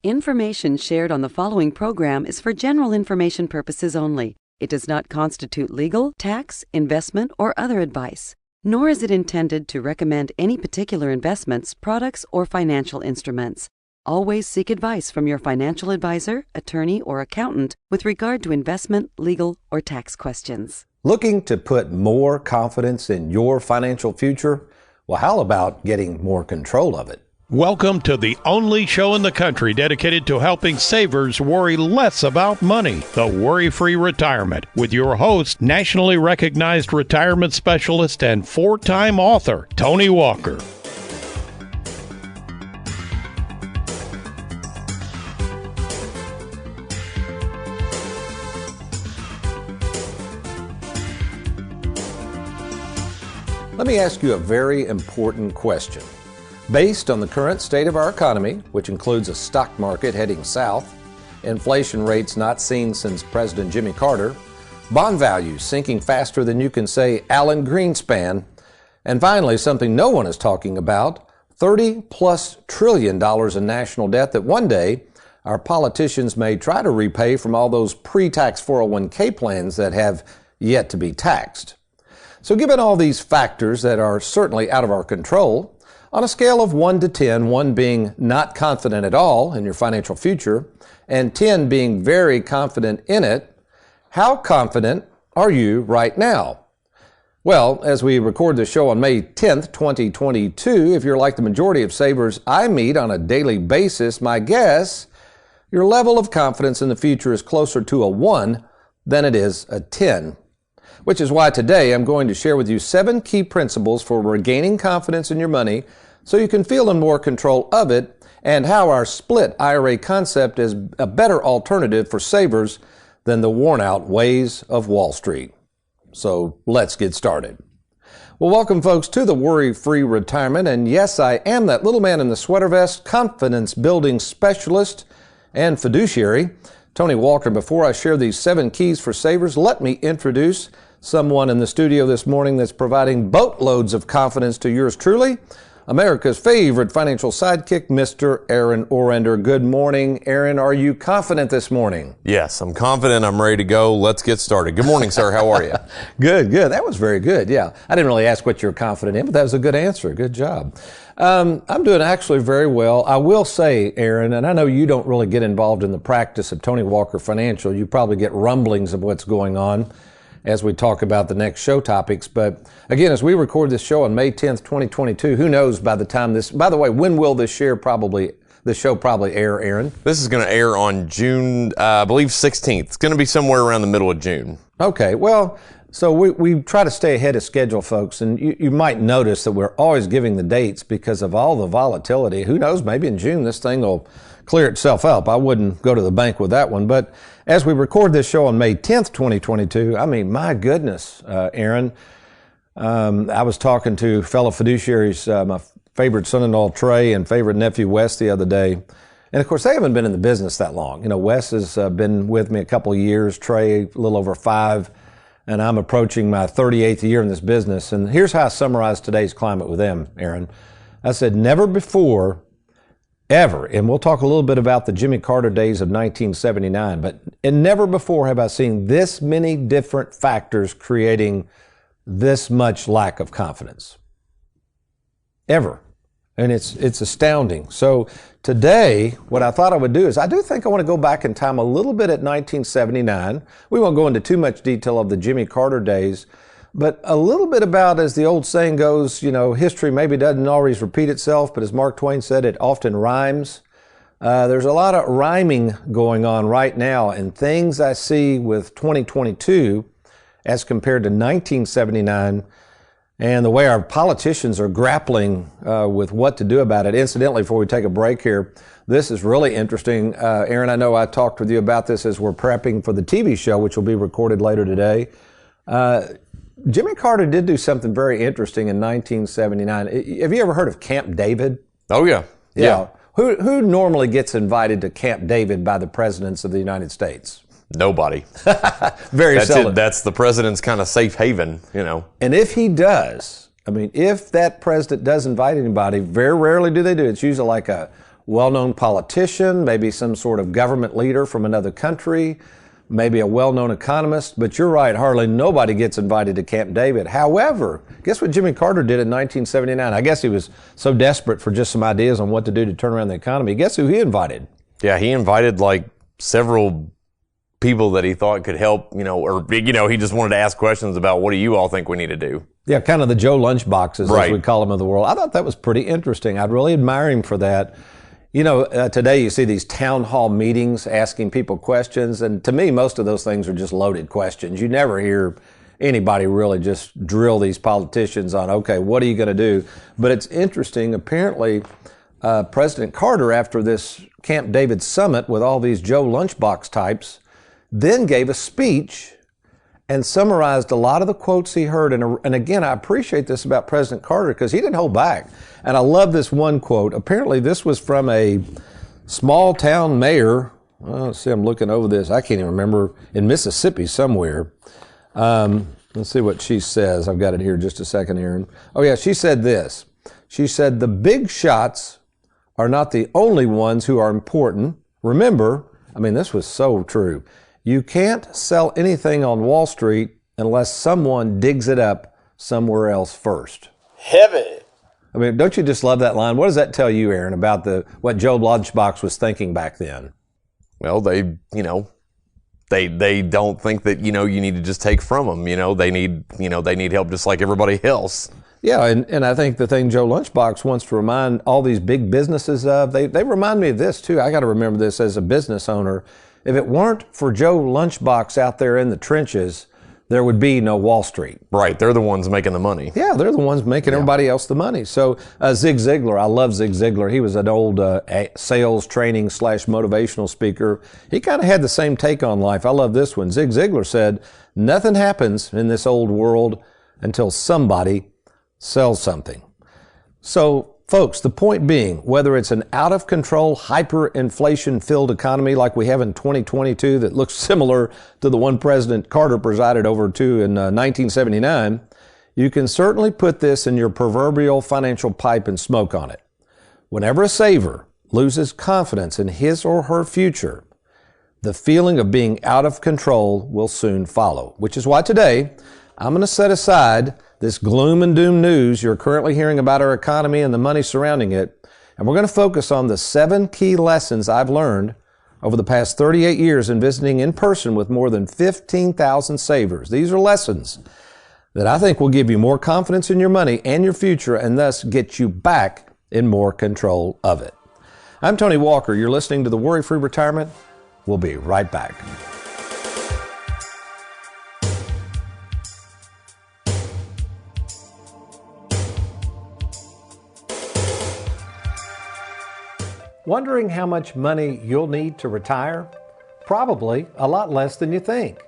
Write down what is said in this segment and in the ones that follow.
Information shared on the following program is for general information purposes only. It does not constitute legal, tax, investment, or other advice, nor is it intended to recommend any particular investments, products, or financial instruments. Always seek advice from your financial advisor, attorney, or accountant with regard to investment, legal, or tax questions. Looking to put more confidence in your financial future? Well, how about getting more control of it? Welcome to the only show in the country dedicated to helping savers worry less about money, the Worry-Free Retirement, with your host, nationally recognized retirement specialist and four-time author, Tony Walker. Let me ask you a very important question. Based on the current state of our economy, which includes a stock market heading south, inflation rates not seen since President Jimmy Carter, bond values sinking faster than you can say Alan Greenspan, and finally something no one is talking about, $30+ trillion in national debt that one day our politicians may try to repay from all those pre-tax 401k plans that have yet to be taxed. So given all these factors that are certainly out of our control, on a scale of 1 to 10, 1 being not confident at all in your financial future, and 10 being very confident in it, how confident are you right now? Well, as we record the show on May 10th, 2022, if you're like the majority of savers I meet on a daily basis, my guess, your level of confidence in the future is closer to a 1 than it is a 10. Which is why today I'm going to share with you 7 key principles for regaining confidence in your money so you can feel in more control of it, and how our split IRA concept is a better alternative for savers than the worn-out ways of Wall Street. So let's get started. Well, welcome folks to the Worry-Free Retirement, and yes, I am that little man in the sweater vest, confidence building specialist and fiduciary, Tony Walker. Before I share these 7 keys for savers, let me introduce someone in the studio this morning that's providing boatloads of confidence to yours truly, America's favorite financial sidekick, Mr. Aaron Orender. Good morning, Aaron. Are you confident this morning? Yes, I'm confident. I'm ready to go. Let's get started. Good morning, sir. How are you? Good. That was very good. Yeah. I didn't really ask what you're confident in, but that was a good answer. Good job. I'm doing actually very well. I will say, Aaron, and I know you don't really get involved in the practice of Tony Walker Financial. You probably get rumblings of what's going on as we talk about the next show topics. But again, as we record this show on May 10th, 2022, who knows by the time this, by the way, when will this show probably air, Aaron? This is going to air on June, I believe 16th. It's going to be somewhere around the middle of June. Okay, well, so we try to stay ahead of schedule, folks, and you might notice that we're always giving the dates because of all the volatility. Who knows, maybe in June this thing will clear itself up. I wouldn't go to the bank with that one. But as we record this show on May 10th, 2022, I mean, my goodness, Aaron, I was talking to fellow fiduciaries, my favorite son-in-law Trey and favorite nephew Wes the other day. And of course, they haven't been in the business that long. You know, Wes has been with me a couple of years, Trey a little over 5, and I'm approaching my 38th year in this business. And here's how I summarize today's climate with them, Aaron. I said, never before, ever, and we'll talk a little bit about the Jimmy Carter days of 1979, but never before have I seen this many different factors creating this much lack of confidence. Ever. And it's astounding. So today, what I thought I would do is I do think I want to go back in time a little bit at 1979. We won't go into too much detail of the Jimmy Carter days, but a little bit about, as the old saying goes, you know, history maybe doesn't always repeat itself, but as Mark Twain said, it often rhymes. There's a lot of rhyming going on right now, and things I see with 2022 as compared to 1979 and the way our politicians are grappling with what to do about it. Incidentally, before we take a break here, this is really interesting. Aaron, I know I talked with you about this as we're prepping for the TV show, which will be recorded later today. Jimmy Carter did do something very interesting in 1979. Have you ever heard of Camp David? Oh, yeah. Yeah. Who normally gets invited to Camp David by the presidents of the United States? Nobody. Very seldom. That's the president's kind of safe haven, you know. And if he does, I mean, if that president does invite anybody, very rarely do they do it. It's usually like a well-known politician, maybe some sort of government leader from another country, maybe a well-known economist. But you're right, hardly nobody gets invited to Camp David. However, guess what Jimmy Carter did in 1979? I guess he was so desperate for just some ideas on what to do to turn around the economy. Guess who he invited? Yeah, he invited like several people that he thought could help, he just wanted to ask questions about what do you all think we need to do? Yeah, kind of the Joe Lunchboxes, right, as we call them, of the world. I thought that was pretty interesting. I'd really admire him for that. Today you see these town hall meetings asking people questions, and to me, most of those things are just loaded questions. You never hear anybody really just drill these politicians on, okay, what are you going to do? But it's interesting. Apparently, President Carter, after this Camp David summit with all these Joe Lunchbox types, then gave a speech and summarized a lot of the quotes he heard. And again, I appreciate this about President Carter because he didn't hold back. And I love this one quote. Apparently, this was from a small town mayor. Let's see, I'm looking over this. I can't even remember, in Mississippi somewhere. Let's see what she says. I've got it here just a second, Aaron. Oh, yeah, she said this. She said, "The big shots are not the only ones who are important. Remember," this was so true, "you can't sell anything on Wall Street unless someone digs it up somewhere else first." Heavy. Don't you just love that line? What does that tell you, Aaron, about what Joe Lunchbox was thinking back then? Well, they don't think that, you need to just take from them. They need help just like everybody else. Yeah, and I think the thing Joe Lunchbox wants to remind all these big businesses of, they remind me of this too. I got to remember this as a business owner. If it weren't for Joe Lunchbox out there in the trenches, there would be no Wall Street. Right, they're the ones making the money. Yeah, they're the ones making everybody else the money. So Zig Ziglar, I love Zig Ziglar. He was an old sales training / motivational speaker. He kind of had the same take on life. I love this one. Zig Ziglar said, "Nothing happens in this old world until somebody sells something." So, folks, the point being, whether it's an out-of-control, hyperinflation-filled economy like we have in 2022 that looks similar to the one President Carter presided over to in 1979, you can certainly put this in your proverbial financial pipe and smoke on it. Whenever a saver loses confidence in his or her future, the feeling of being out of control will soon follow, which is why today I'm going to set aside this gloom and doom news you're currently hearing about our economy and the money surrounding it, and we're going to focus on the 7 key lessons I've learned over the past 38 years in visiting in person with more than 15,000 savers. These are lessons that I think will give you more confidence in your money and your future, and thus get you back in more control of it. I'm Tony Walker. You're listening to The Worry-Free Retirement. We'll be right back. Wondering how much money you'll need to retire? Probably a lot less than you think.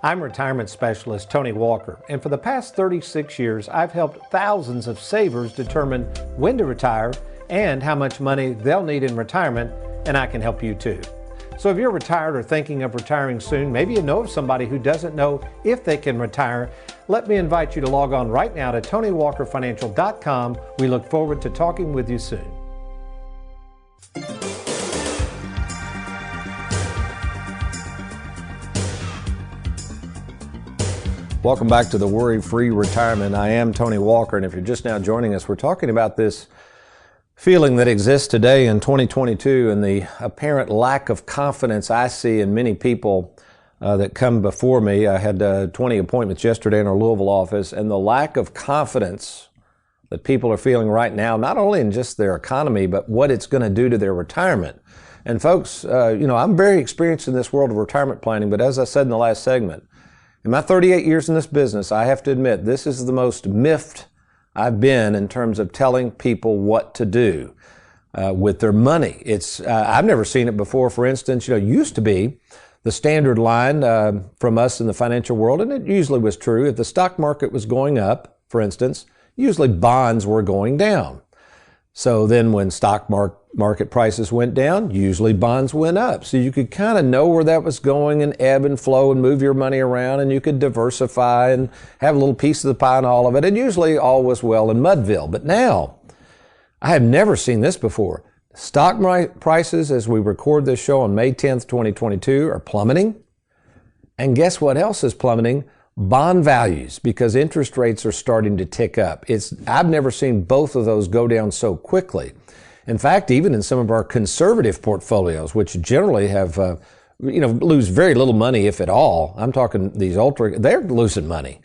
I'm retirement specialist Tony Walker, and for the past 36 years, I've helped thousands of savers determine when to retire and how much money they'll need in retirement, and I can help you too. So if you're retired or thinking of retiring soon, maybe you know of somebody who doesn't know if they can retire, let me invite you to log on right now to TonyWalkerFinancial.com. We look forward to talking with you soon. Welcome back to the Worry-Free Retirement. I am Tony Walker, and if you're just now joining us, we're talking about this feeling that exists today in 2022 and the apparent lack of confidence I see in many people that come before me. I had 20 appointments yesterday in our Louisville office, and the lack of confidence that people are feeling right now, not only in just their economy, but what it's going to do to their retirement. And folks, I'm very experienced in this world of retirement planning, but as I said in the last segment, in my 38 years in this business, I have to admit, this is the most miffed I've been in terms of telling people what to do with their money. I've never seen it before. For instance, used to be the standard line from us in the financial world, and it usually was true. If the stock market was going up, for instance, usually bonds were going down. So then when stock market prices went down, usually bonds went up. So you could kind of know where that was going and ebb and flow and move your money around, and you could diversify and have a little piece of the pie and all of it. And usually all was well in Mudville. But now, I have never seen this before. Stock prices, as we record this show on May 10th, 2022, are plummeting. And guess what else is plummeting? Bond values, because interest rates are starting to tick up. I've never seen both of those go down so quickly. In fact, even in some of our conservative portfolios, which generally have, lose very little money, if at all. I'm talking these they're losing money.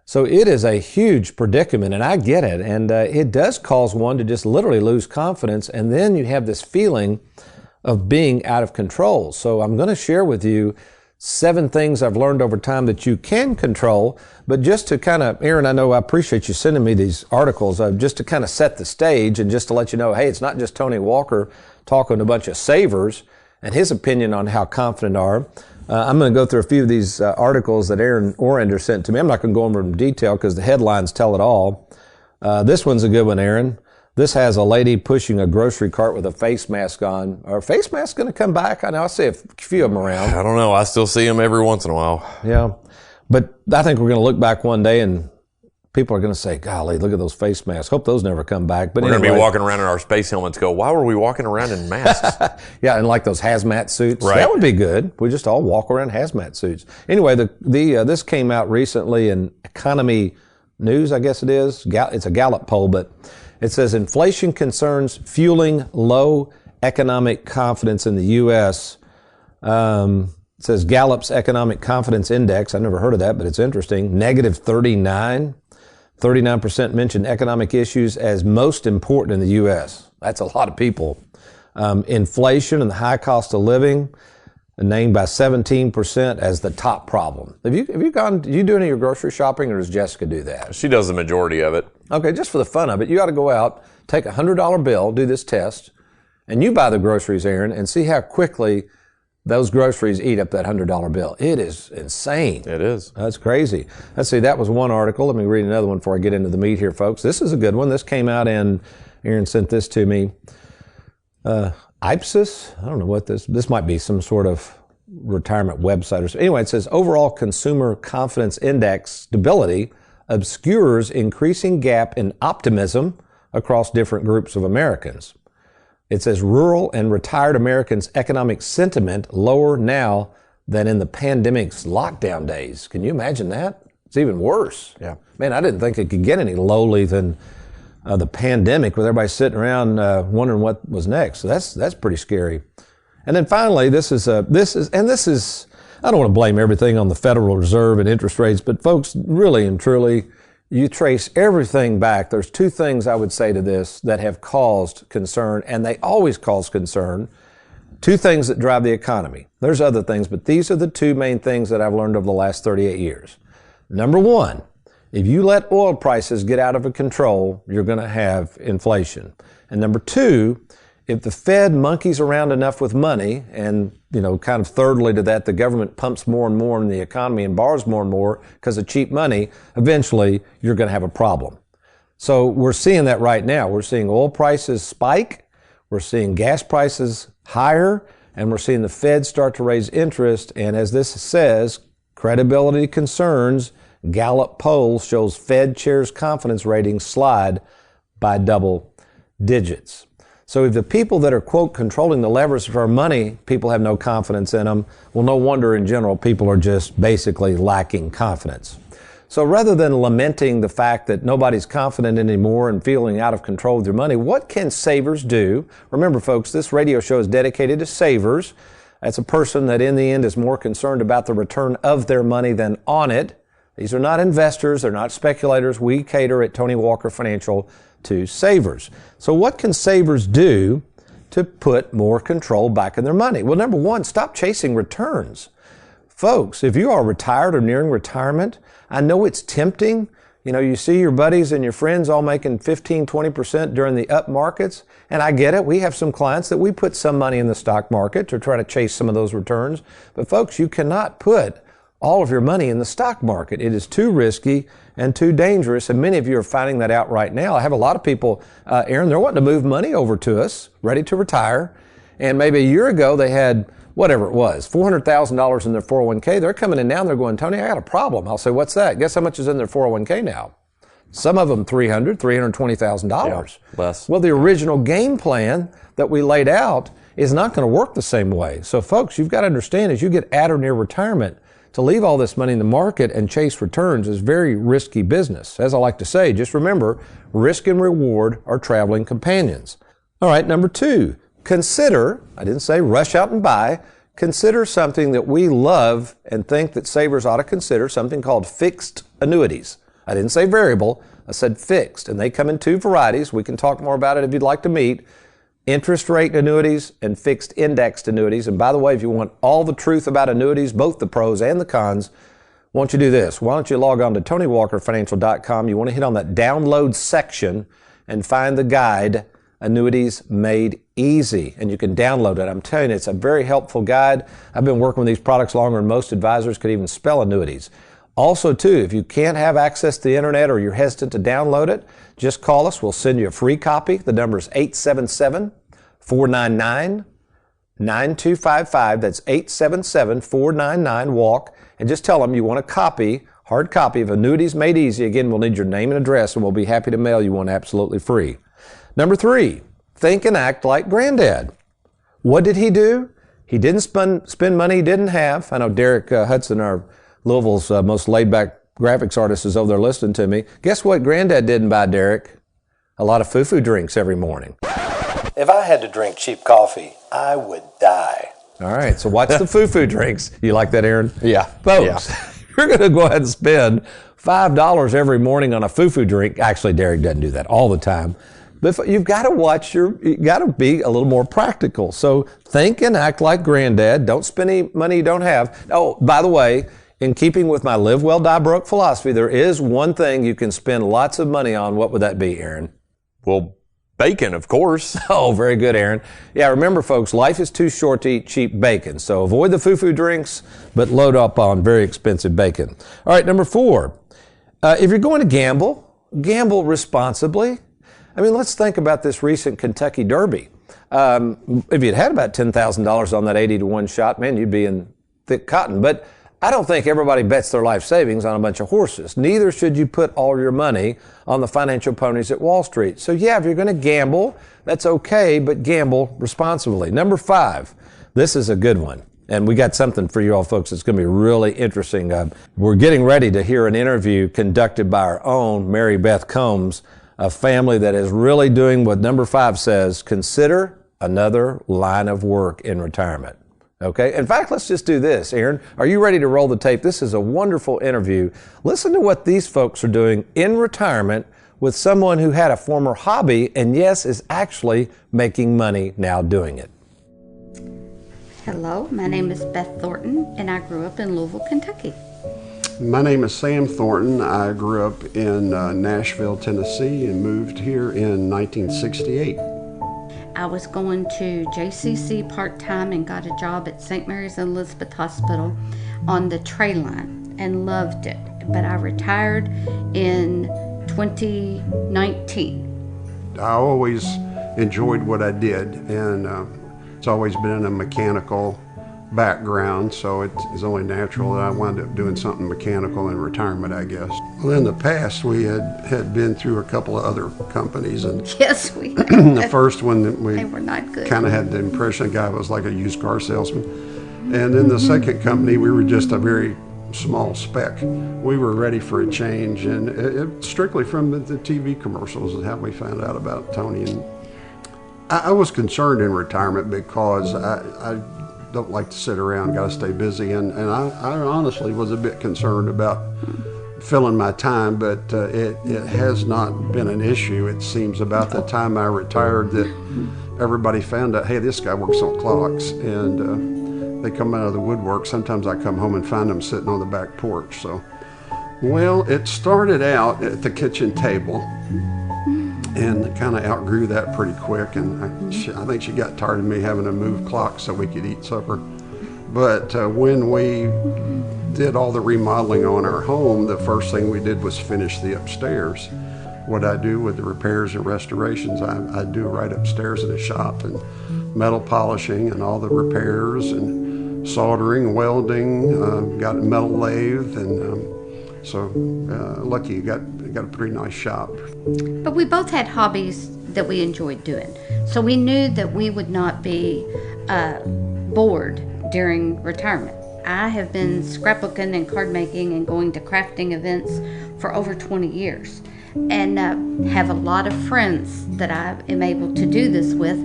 So it is a huge predicament, and I get it. And it does cause one to just literally lose confidence. And then you have this feeling of being out of control. So I'm going to share with you 7 things I've learned over time that you can control. But just to kind of, Aaron, I know I appreciate you sending me these articles, just to kind of set the stage and just to let you know, hey, it's not just Tony Walker talking to a bunch of savers and his opinion on how confident are. I'm going to go through a few of these articles that Aaron Orander sent to me. I'm not going to go over them in detail because the headlines tell it all. This one's a good one, Aaron. This has a lady pushing a grocery cart with a face mask on. Are face masks going to come back? I know I see a few of them around. I don't know. I still see them every once in a while. Yeah. But I think we're going to look back one day and people are going to say, golly, look at those face masks. Hope those never come back. But we're going to be walking around in our space helmets go, why were we walking around in masks? Yeah, and like those hazmat suits. Right. That would be good. We just all walk around hazmat suits. Anyway, this came out recently in Economy News, I guess it is. It's a Gallup poll, but it says inflation concerns fueling low economic confidence in the U.S. It says Gallup's Economic Confidence Index. I never heard of that, but it's interesting. Negative 39. 39% mentioned economic issues as most important in the U.S. That's a lot of people. Inflation and the high cost of living named by 17% as the top problem. Have you do you do any of your grocery shopping, or does Jessica do that? She does the majority of it. Okay, just for the fun of it, you ought to go out, take a $100 bill, do this test, and you buy the groceries, Aaron, and see how quickly those groceries eat up that $100 bill. It is insane. It is. That's crazy. Let's see, that was one article. Let me read another one before I get into the meat here, folks. This is a good one. This came out Aaron sent this to me. IPSIS, I don't know what this might be some sort of retirement website or something. Anyway, it says overall consumer confidence index stability obscures increasing gap in optimism across different groups of Americans. It says rural and retired Americans' economic sentiment lower now than in the pandemic's lockdown days. Can you imagine that? It's even worse. Yeah. Man, I didn't think it could get any lowly than the pandemic, with everybody sitting around wondering what was next. So that's pretty scary. And then finally, this is I don't want to blame everything on the Federal Reserve and interest rates, but folks, really and truly, you trace everything back. There's 2 things I would say to this that have caused concern, and they always cause concern. 2 things that drive the economy. There's other things, but these are the 2 main things that I've learned over the last 38 years. Number 1, if you let oil prices get out of control, you're going to have inflation. And number 2, if the Fed monkeys around enough with money, and, kind of thirdly to that, the government pumps more and more in the economy and borrows more and more because of cheap money, eventually you're going to have a problem. So we're seeing that right now. We're seeing oil prices spike. We're seeing gas prices higher, and we're seeing the Fed start to raise interest. And as this says, credibility concerns, Gallup poll shows Fed chairs confidence ratings slide by double digits. So if the people that are, quote, controlling the levers of our money, people have no confidence in them, well, no wonder in general people are just basically lacking confidence. So rather than lamenting the fact that nobody's confident anymore and feeling out of control with their money, what can savers do? Remember, folks, this radio show is dedicated to savers. That's a person that in the end is more concerned about the return of their money than on it. These are not investors. They're not speculators. We cater at Tony Walker Financial to savers. So what can savers do to put more control back in their money? Well, number 1, stop chasing returns. Folks, if you are retired or nearing retirement, I know it's tempting. You see your buddies and your friends all making 15, 20% during the up markets. And I get it. We have some clients that we put some money in the stock market to try to chase some of those returns. But folks, you cannot put all of your money in the stock market. It is too risky and too dangerous, and many of you are finding that out right now. I have a lot of people, Aaron, they're wanting to move money over to us, ready to retire, and maybe a year ago they had, whatever it was, $400,000 in their 401k. They're coming in now and they're going, Tony, I got a problem. I'll say, what's that? Guess how much is in their 401k now? Some of them $300,000, $320,000. Yeah, less. Well, the original game plan that we laid out is not going to work the same way. So, folks, you've got to understand, as you get at or near retirement, to leave all this money in the market and chase returns is very risky business. As I like to say, just remember, risk and reward are traveling companions. All right, number 2, consider, I didn't say rush out and buy, consider something that we love and think that savers ought to consider, something called fixed annuities. I didn't say variable, I said fixed, and they come in 2 varieties. We can talk more about it if you'd like to meet. Interest rate annuities and fixed indexed annuities. And by the way, if you want all the truth about annuities, both the pros and the cons, why don't you do this? Why don't you log on to TonyWalkerFinancial.com. You want to hit on that download section and find the guide, Annuities Made Easy. And you can download it. I'm telling you, it's a very helpful guide. I've been working with these products longer than most advisors could even spell annuities. Also, too, if you can't have access to the internet or you're hesitant to download it, just call us. We'll send you a free copy. The number is 877-499-9255. That's 877-499-WALK. And just tell them you want a copy, hard copy of Annuities Made Easy. Again, we'll need your name and address, and we'll be happy to mail you one absolutely free. Number 3, think and act like Granddad. What did he do? He didn't spend money he didn't have. I know Derek Hudson, our Louisville's most laid-back graphics artist, is over there listening to me. Guess what Granddad didn't buy, Derek? A lot of foo-foo drinks every morning. If I had to drink cheap coffee, I would die. All right, so what's the foo-foo drinks? You like that, Aaron? Yeah. Folks, you're going to go ahead and spend $5 every morning on a foo-foo drink. Actually, Derek doesn't do that all the time. But you've got to you got to be a little more practical. So think and act like Granddad. Don't spend any money you don't have. Oh, by the way, in keeping with my live well, die broke philosophy, there is one thing you can spend lots of money on. What would that be, Aaron? Well, bacon, of course. Oh, very good, Aaron. Yeah, remember, folks, life is too short to eat cheap bacon. So avoid the foo-foo drinks, but load up on very expensive bacon. All right, number 4. If you're going to gamble, gamble responsibly. I mean, let's think about this recent Kentucky Derby. If you'd had about $10,000 on that 80-to-1 shot, man, you'd be in thick cotton. But I don't think everybody bets their life savings on a bunch of horses. Neither should you put all your money on the financial ponies at Wall Street. So yeah, if you're going to gamble, that's okay, but gamble responsibly. Number 5, this is a good one. And we got something for you all folks that's going to be really interesting. We're getting ready to hear an interview conducted by our own Mary Beth Combs, a family that is really doing what number 5 says, consider another line of work in retirement. Okay? In fact, let's just do this. Aaron, are you ready to roll the tape? This is a wonderful interview. Listen to what these folks are doing in retirement with someone who had a former hobby and, yes, is actually making money now doing it. Hello, my name is Beth Thornton, and I grew up in Louisville, Kentucky. My name is Sam Thornton. I grew up in Nashville, Tennessee, and moved here in 1968. I was going to JCC part-time and got a job at St. Mary's Elizabeth Hospital on the tray line and loved it. But I retired in 2019. I always enjoyed what I did, and it's always been in a mechanical background, so it's only natural that I wound up doing something mechanical in retirement, I guess. Well, in the past, we had been through a couple of other companies, and yes, we had. The first one that we they were not good. Kind of had the impression the guy was like a used car salesman. And in the second company, we were just a very small speck. We were ready for a change, and it strictly from the TV commercials is how we found out about Tony. And I was concerned in retirement because I don't like to sit around, got to stay busy, and I honestly was a bit concerned about filling my time, but it has not been an issue. It seems about the time I retired that everybody found out, hey, this guy works on clocks, and they come out of the woodwork. Sometimes I come home and find them sitting on the back porch. So, well, it started out at the kitchen table and kind of outgrew that pretty quick, and I think she got tired of me having to move clocks so we could eat supper. But when we did all the remodeling on our home, the first thing we did was finish the upstairs. What I do with the repairs and restorations, I do right upstairs in the shop, and metal polishing and all the repairs and soldering, welding, got a metal lathe, and so lucky got got a pretty nice shop. But we both had hobbies that we enjoyed doing. So we knew that we would not be bored during retirement. I have been scrapbooking and card making and going to crafting events for over 20 years and have a lot of friends that I am able to do this with.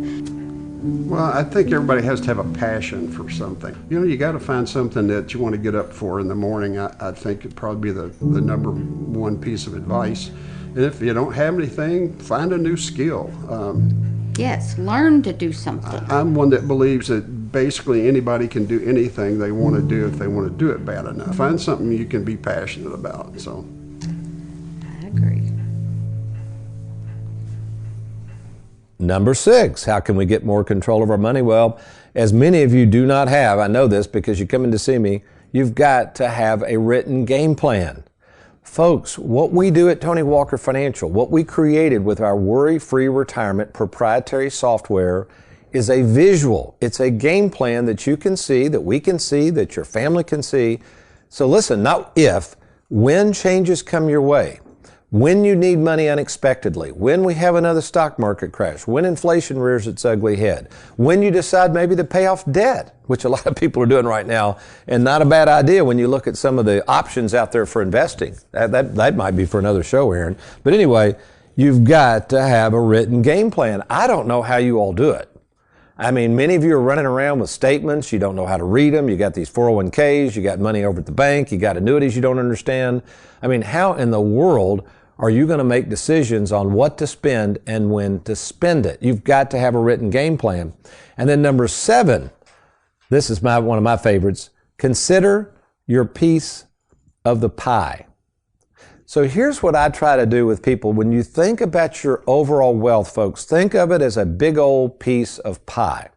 Well, I think everybody has to have a passion for something. You know, you got to find something that you want to get up for in the morning. I think it'd probably be the number one piece of advice. And if you don't have anything, find a new skill. Yes, learn to do something. I'm one that believes that basically anybody can do anything they want to do if they want to do it bad enough. Find something you can be passionate about. So, I agree. Number 6, how can we get more control of our money? Well, as many of you do not have, I know this because you come in to see me, you've got to have a written game plan. Folks, what we do at Tony Walker Financial, what we created with our worry-free retirement proprietary software is a visual. It's a game plan that you can see, that we can see, that your family can see. So listen, not if, when changes come your way, when you need money unexpectedly, when we have another stock market crash, when inflation rears its ugly head, when you decide maybe to pay off debt, which a lot of people are doing right now, and not a bad idea when you look at some of the options out there for investing. That might be for another show, Aaron. But anyway, you've got to have a written game plan. I don't know how you all do it. I mean, many of you are running around with statements. You don't know how to read them. You got these 401ks. You got money over at the bank. You got annuities you don't understand. I mean, how in the world are you going to make decisions on what to spend and when to spend it? You've got to have a written game plan. And then number 7, this is one of my favorites. Consider your piece of the pie. So here's what I try to do with people. When you think about your overall wealth, folks, think of it as a big old piece of pie.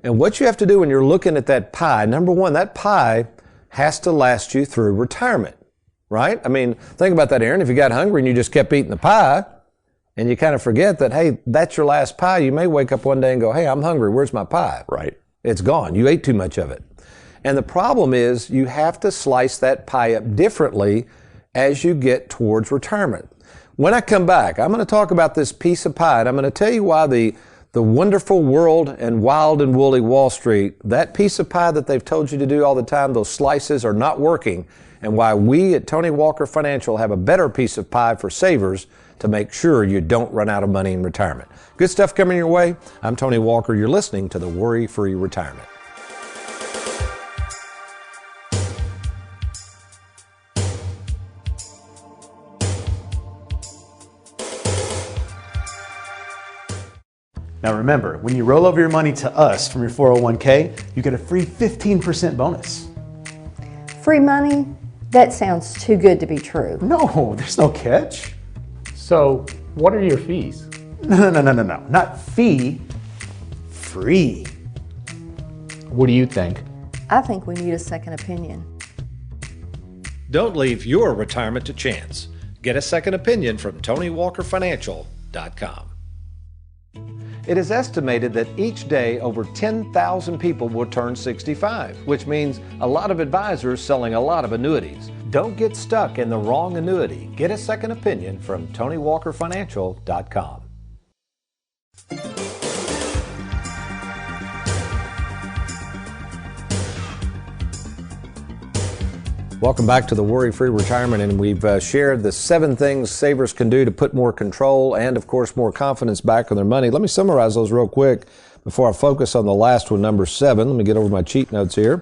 And what you have to do when you're looking at that pie, number 1, that pie has to last you through retirement. Right? I mean, think about that, Aaron. If you got hungry and you just kept eating the pie and you kind of forget that, hey, that's your last pie, you may wake up one day and go, hey, I'm hungry. Where's my pie? Right. It's gone. You ate too much of it. And the problem is you have to slice that pie up differently as you get towards retirement. When I come back, I'm going to talk about this piece of pie, and I'm going to tell you why the wonderful world and wild and woolly Wall Street, that piece of pie that they've told you to do all the time, those slices are not working, and why we at Tony Walker Financial have a better piece of pie for savers to make sure you don't run out of money in retirement. Good stuff coming your way. I'm Tony Walker. You're listening to the Worry-Free Retirement. Now remember, when you roll over your money to us from your 401k, you get a free 15% bonus. Free money? That sounds too good to be true. No, there's no catch. So, what are your fees? No. Not fee, free. What do you think? I think we need a second opinion. Don't leave your retirement to chance. Get a second opinion from TonyWalkerFinancial.com. It is estimated that each day over 10,000 people will turn 65, which means a lot of advisors selling a lot of annuities. Don't get stuck in the wrong annuity. Get a second opinion from TonyWalkerFinancial.com. Welcome back to the Worry-Free Retirement, and we've shared the 7 things savers can do to put more control and, of course, more confidence back on their money. Let me summarize those real quick before I focus on the last one, number 7. Let me get over my cheat notes here.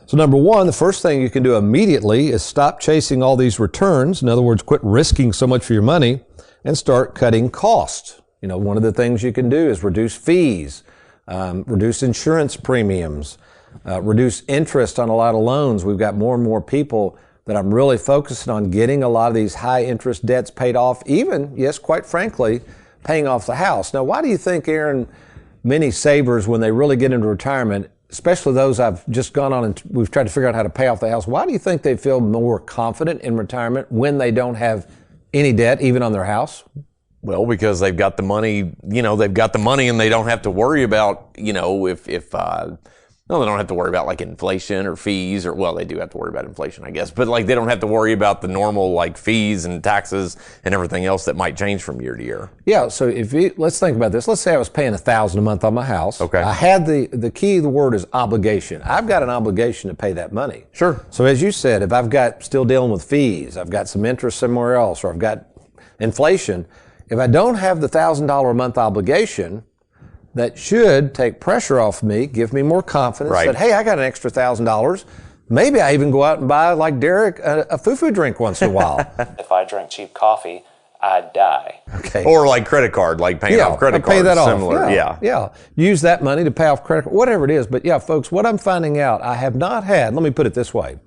So number 1, the first thing you can do immediately is stop chasing all these returns. In other words, quit risking so much for your money and start cutting costs. You know, one of the things you can do is reduce fees, reduce insurance premiums, reduce interest on a lot of loans. We've got more and more people that I'm really focusing on getting a lot of these high interest debts paid off, even, yes, quite frankly, paying off the house. Now, why do you think, Aaron, many savers, when they really get into retirement, especially those I've just gone on and we've tried to figure out how to pay off the house, why do you think they feel more confident in retirement when they don't have any debt, even on their house? Well, because they've got the money, and they don't have to worry about, if No, they don't have to worry about like inflation or fees, or well, they do have to worry about inflation, I guess, but like they don't have to worry about the normal like fees and taxes and everything else that might change from year to year. Yeah. So let's think about this. Let's say I was paying $1,000 a month on my house. Okay. I had the key of the word is obligation. I've got an obligation to pay that money. Sure. So as you said, if I've got still dealing with fees, I've got some interest somewhere else, or I've got inflation, if I don't have the $1,000 a month obligation, that should take pressure off me, give me more confidence that, hey, I got an extra $1,000. Maybe I even go out and buy, like Derek, a foo-foo drink once in a while. If I drank cheap coffee, I'd die. Okay. Or like credit card, like paying off credit cards. Pay that off. Similar. Yeah. Use that money to pay off credit, whatever it is. But yeah, folks, what I'm finding out, I have not had, let me put it this way.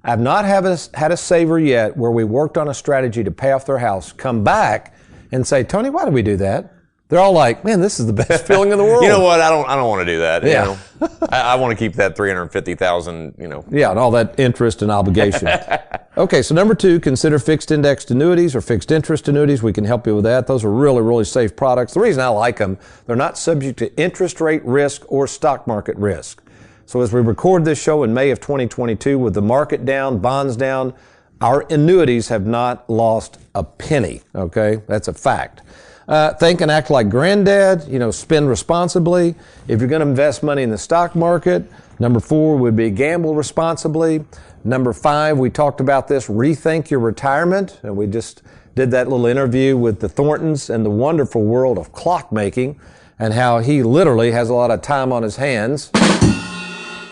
I've not had a saver yet where we worked on a strategy to pay off their house, come back and say, Tony, why did we do that? They're all like, man, this is the best feeling in the world. You know what? I don't want to do that. Yeah. You know? I want to keep that $350,000, you know. Yeah, and all that interest and obligation. Okay, so number 2, consider fixed indexed annuities or fixed interest annuities. We can help you with that. Those are really, really safe products. The reason I like them, they're not subject to interest rate risk or stock market risk. So as we record this show in May of 2022, with the market down, bonds down, our annuities have not lost a penny, okay? That's a fact. Think and act like granddad, spend responsibly. If you're going to invest money in the stock market, number 4 would be gamble responsibly. Number 5, we talked about this, rethink your retirement. And we just did that little interview with the Thorntons and the wonderful world of clockmaking and how he literally has a lot of time on his hands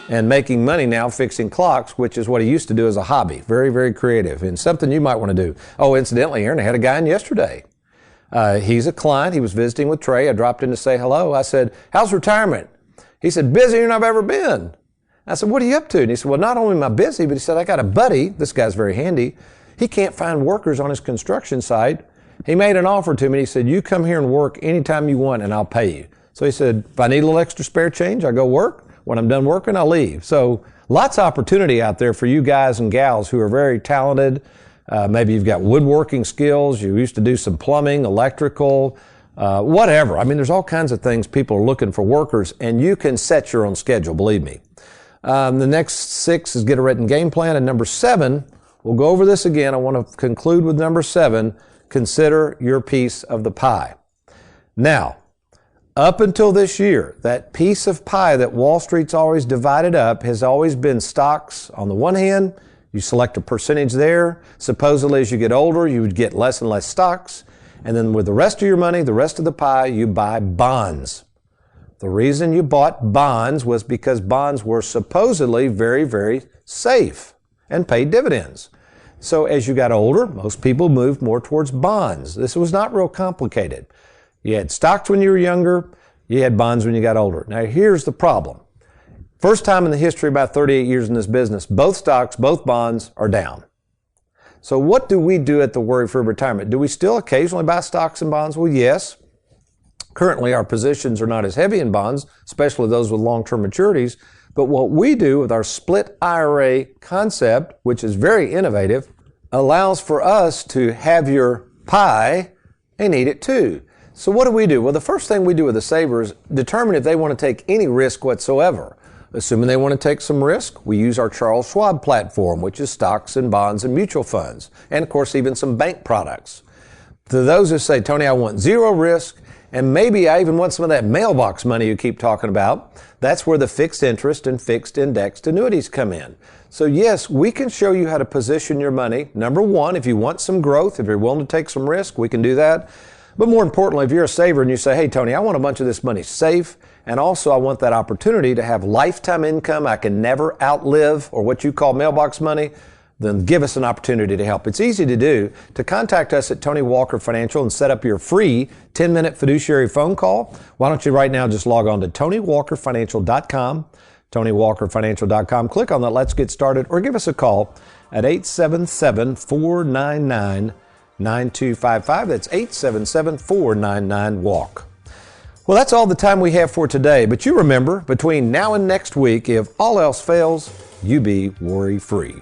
and making money now fixing clocks, which is what he used to do as a hobby. Very, very creative and something you might want to do. Oh, incidentally, Aaron, I had a guy in yesterday. He's a client. He was visiting with Trey. I dropped in to say hello. I said, how's retirement? He said, busier than I've ever been. I said, what are you up to? And he said, well, not only am I busy, but he said, I got a buddy. This guy's very handy. He can't find workers on his construction site. He made an offer to me. He said, you come here and work anytime you want and I'll pay you. So he said, if I need a little extra spare change, I'll go work. When I'm done working, I'll leave. So lots of opportunity out there for you guys and gals who are very talented. Maybe you've got woodworking skills. You used to do some plumbing, electrical, whatever. I mean, there's all kinds of things. People are looking for workers, and you can set your own schedule, believe me. The next 6 is get a written game plan. And number 7, we'll go over this again. I want to conclude with number 7, consider your piece of the pie. Now, up until this year, that piece of pie that Wall Street's always divided up has always been stocks on the one hand. You select a percentage there. Supposedly, as you get older, you would get less and less stocks. And then with the rest of your money, the rest of the pie, you buy bonds. The reason you bought bonds was because bonds were supposedly very, very safe and paid dividends. So as you got older, most people moved more towards bonds. This was not real complicated. You had stocks when you were younger. You had bonds when you got older. Now, here's the problem. First time in the history, about 38 years in this business, both stocks, both bonds are down. So what do we do at the Worry-Free Retirement? Do we still occasionally buy stocks and bonds? Well, yes. Currently, our positions are not as heavy in bonds, especially those with long-term maturities. But what we do with our split IRA concept, which is very innovative, allows for us to have your pie and eat it too. So what do? Well, the first thing we do with the savers, determine if they want to take any risk whatsoever. Assuming they want to take some risk, we use our Charles Schwab platform, which is stocks and bonds and mutual funds, and of course even some bank products. To those who say, Tony, I want zero risk, and maybe I even want some of that mailbox money you keep talking about, that's where the fixed interest and fixed indexed annuities come in. So yes, we can show you how to position your money. Number 1, if you want some growth, if you're willing to take some risk, we can do that. But more importantly, if you're a saver and you say, hey, Tony, I want a bunch of this money safe, and also I want that opportunity to have lifetime income I can never outlive, or what you call mailbox money, then give us an opportunity to help. It's easy to do. To contact us at Tony Walker Financial and set up your free 10-minute fiduciary phone call, why don't you right now just log on to TonyWalkerFinancial.com, TonyWalkerFinancial.com, click on that Let's Get Started, or give us a call at 877-499-9255. That's 877-499-WALK. Well, that's all the time we have for today. But you remember, between now and next week, if all else fails, you be worry-free.